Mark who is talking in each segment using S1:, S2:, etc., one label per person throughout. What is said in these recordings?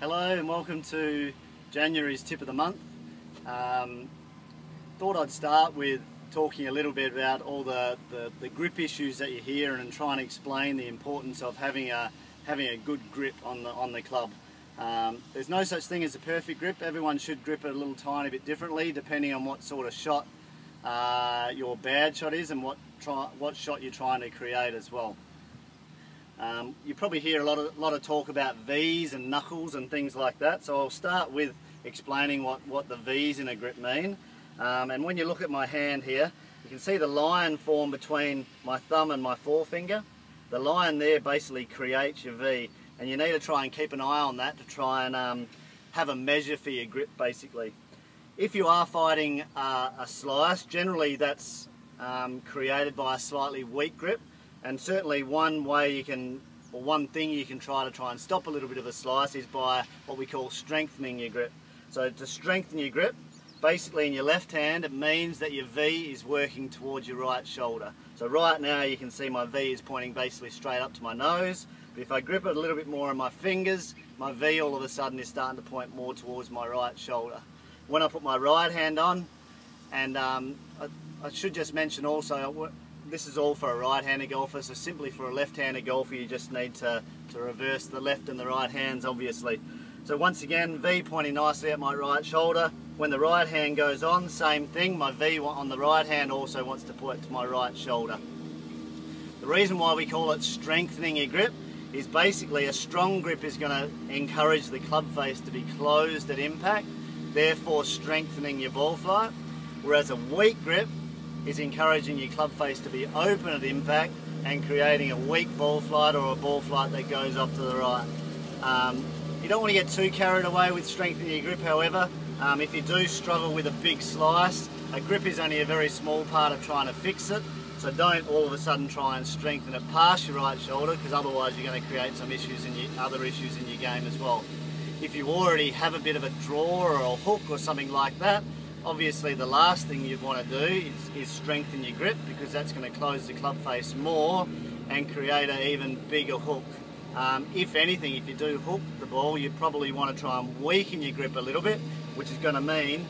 S1: Hello and welcome to January's tip of the month. Thought I'd start with talking a little bit about all the grip issues that you hear and trying to explain the importance of having a good grip on the club. There's no such thing as a perfect grip. Everyone should grip it a little tiny bit differently depending on what sort of shot your bad shot is and what shot you're trying to create as well. You probably hear a lot of talk about V's and knuckles and things like that, so I'll start with explaining what the V's in a grip mean. And when you look at my hand here, you can see the line form between my thumb and my forefinger. The line there basically creates your V, and you need to try and keep an eye on that to try and have a measure for your grip basically. If you are fighting a slice, generally that's created by a slightly weak grip. And certainly one thing you can try and stop a little bit of a slice is by what we call strengthening your grip. So to strengthen your grip, basically in your left hand, it means that your V is working towards your right shoulder. So right now you can see my V is pointing basically straight up to my nose, but if I grip it a little bit more in my fingers, my V all of a sudden is starting to point more towards my right shoulder. When I put my right hand on, and I should just mention also, this is all for a right-handed golfer, so simply for a left-handed golfer you just need to reverse the left and the right hands obviously. So once again, V pointing nicely at my right shoulder. When the right hand goes on, same thing, my V on the right hand also wants to point to my right shoulder. The reason why we call it strengthening your grip is basically a strong grip is going to encourage the club face to be closed at impact, therefore strengthening your ball flight, whereas a weak grip is encouraging your club face to be open at impact and creating a weak ball flight or a ball flight that goes off to the right. You don't want to get too carried away with strengthening your grip, however. If you do struggle with a big slice, a grip is only a very small part of trying to fix it, so don't all of a sudden try and strengthen it past your right shoulder, because otherwise you're going to create some issues other issues in your game as well. If you already have a bit of a draw or a hook or something like that, obviously the last thing you'd want to do is strengthen your grip, because that's going to close the club face more and create an even bigger hook. If anything, if you do hook the ball, you probably want to try and weaken your grip a little bit, which is going to mean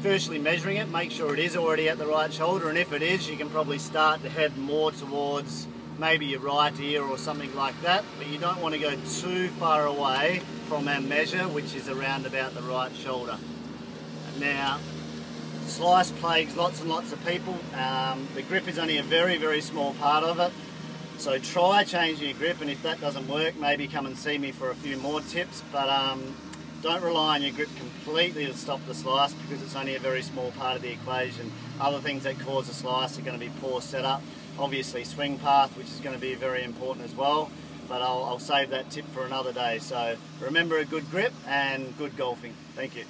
S1: firstly measuring it, make sure it is already at the right shoulder, and if it is, you can probably start to head more towards maybe your right ear or something like that, but you don't want to go too far away from our measure, which is around about the right shoulder. Now, slice plagues lots and lots of people. The grip is only a very, very small part of it. So try changing your grip, and if that doesn't work, maybe come and see me for a few more tips. But don't rely on your grip completely to stop the slice, because it's only a very small part of the equation. Other things that cause a slice are going to be poor setup. Obviously swing path, which is going to be very important as well. But I'll save that tip for another day. So remember a good grip and good golfing. Thank you.